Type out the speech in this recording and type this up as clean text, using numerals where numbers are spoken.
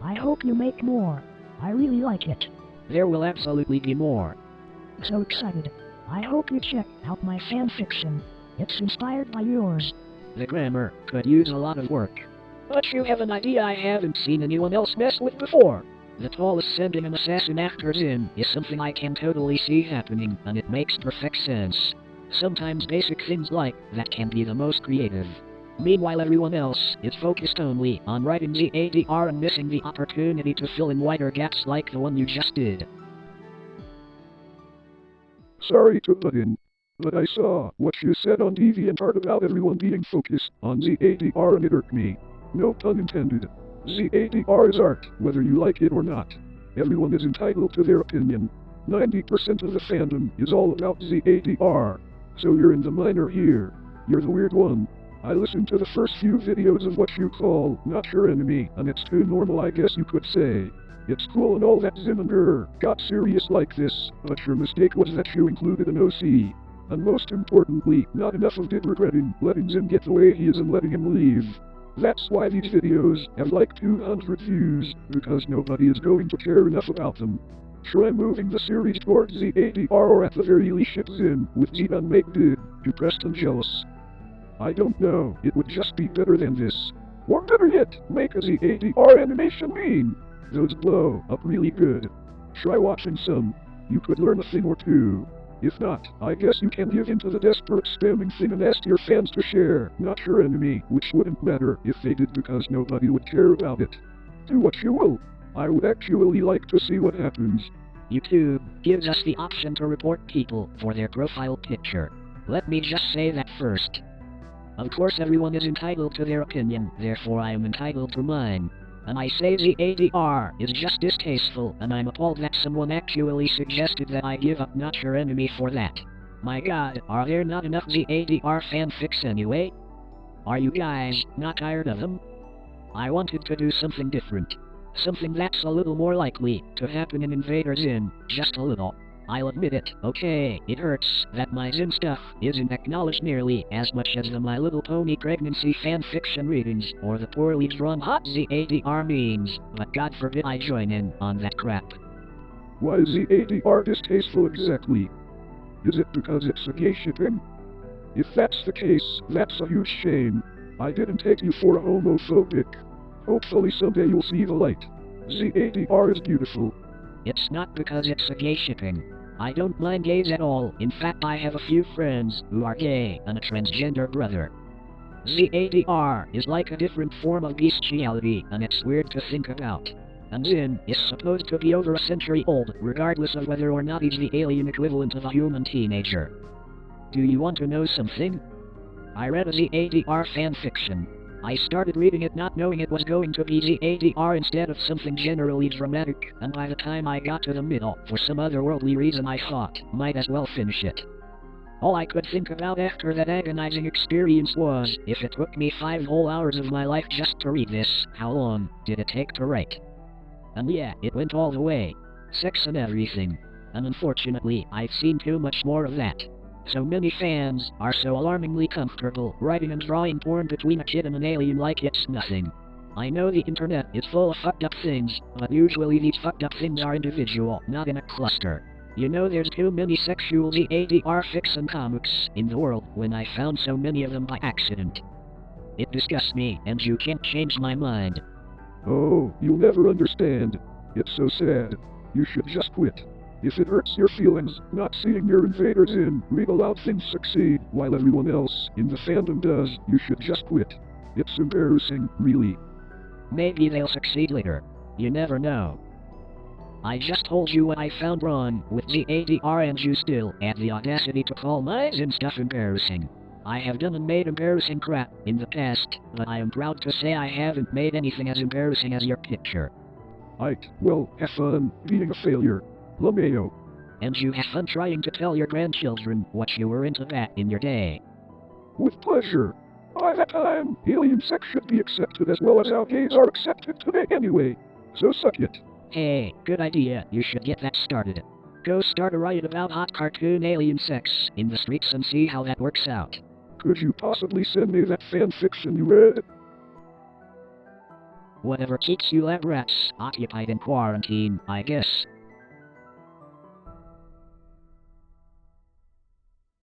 I hope you make more. I really like it. There will absolutely be more. So excited. I hope you check out my fanfiction. It's inspired by yours. The grammar could use a lot of work. But you have an idea I haven't seen anyone else mess with before. The tallest sending an assassin after Zin is something I can totally see happening, and it makes perfect sense. Sometimes basic things like that can be the most creative. Meanwhile everyone else is focused only on writing ZADR and missing the opportunity to fill in wider gaps like the one you just did. Sorry to butt in, but I saw what you said on DeviantArt about everyone being focused on ZADR and it irked me. No pun intended. ZADR is art, whether you like it or not. Everyone is entitled to their opinion. 90% of the fandom is all about ZADR. So you're in the minor here. You're the weird one. I listened to the first few videos of what you call Not Your Enemy, and it's too normal, I guess you could say. It's cool and all that Zim and her got serious like this, but your mistake was that you included an OC. And most importantly, not enough of it regretting letting Zim get the way he is and letting him leave. That's why these videos have like 200 views, because nobody is going to care enough about them. Try moving the series towards ZADR or at the very least ship Zim with Z and make did to Preston jealous. I don't know, it would just be better than this. Or better yet, make a ZADR animation meme. Those blow up really good. Try watching some. You could learn a thing or two. If not, I guess you can give in to the desperate spamming thing and ask your fans to share Not Your Enemy, which wouldn't matter if they did because nobody would care about it. Do what you will. I would actually like to see what happens. YouTube gives us the option to report people for their profile picture. Let me just say that first. Of course everyone is entitled to their opinion, therefore I am entitled to mine. And I say ZADR is just distasteful, and I'm appalled that someone actually suggested that I give up Not Your Enemy for that. My god, are there not enough ZADR fanfics anyway? Are you guys not tired of them? I wanted to do something different. Something that's a little more likely to happen in Invader Zim, just a little. I'll admit it, okay, it hurts that my Zim stuff isn't acknowledged nearly as much as the My Little Pony pregnancy fanfiction readings or the poorly drawn hot ZADR memes, but God forbid I join in on that crap. Why is ZADR distasteful exactly? Is it because it's a gay shipping? If that's the case, that's a huge shame. I didn't take you for a homophobic. Hopefully someday you'll see the light. ZADR is beautiful. It's not because it's a gay shipping. I don't mind gays at all. In fact, I have a few friends who are gay and a transgender brother. ZADR is like a different form of bestiality, and it's weird to think about. And Zim is supposed to be over a century old, regardless of whether or not he's the alien equivalent of a human teenager. Do you want to know something? I read a ZADR fanfiction. I started reading it not knowing it was going to be ZADR instead of something generally dramatic, and by the time I got to the middle, for some otherworldly reason I thought, might as well finish it. All I could think about after that agonizing experience was, if it took me 5 whole hours of my life just to read this, how long did it take to write? And yeah, it went all the way. Sex and everything. And unfortunately, I've seen too much more of that. So many fans are so alarmingly comfortable writing and drawing porn between a kid and an alien like it's nothing. I know the internet is full of fucked up things, but usually these fucked up things are individual, not in a cluster. You know, there's too many sexual ZADR fics and comics in the world when I found so many of them by accident. It disgusts me, and you can't change my mind. Oh, you'll never understand. It's so sad. You should just quit. If it hurts your feelings, not seeing your invaders in read aloud things succeed while everyone else in the fandom does, you should just quit. It's embarrassing, really. Maybe they'll succeed later. You never know. I just told you what I found wrong with ZADR and you still had the audacity to call my Zim stuff embarrassing. I have done and made embarrassing crap in the past, but I am proud to say I haven't made anything as embarrassing as your picture. Well, have fun being a failure. LMAO. And you have fun trying to tell your grandchildren what you were into back in your day. With pleasure. By that time, alien sex should be accepted as well as how gays are accepted today anyway. So suck it. Hey, good idea. You should get that started. Go start a riot about hot cartoon alien sex in the streets and see how that works out. Could you possibly send me that fanfiction you read? Whatever keeps you lab rats occupied in quarantine, I guess.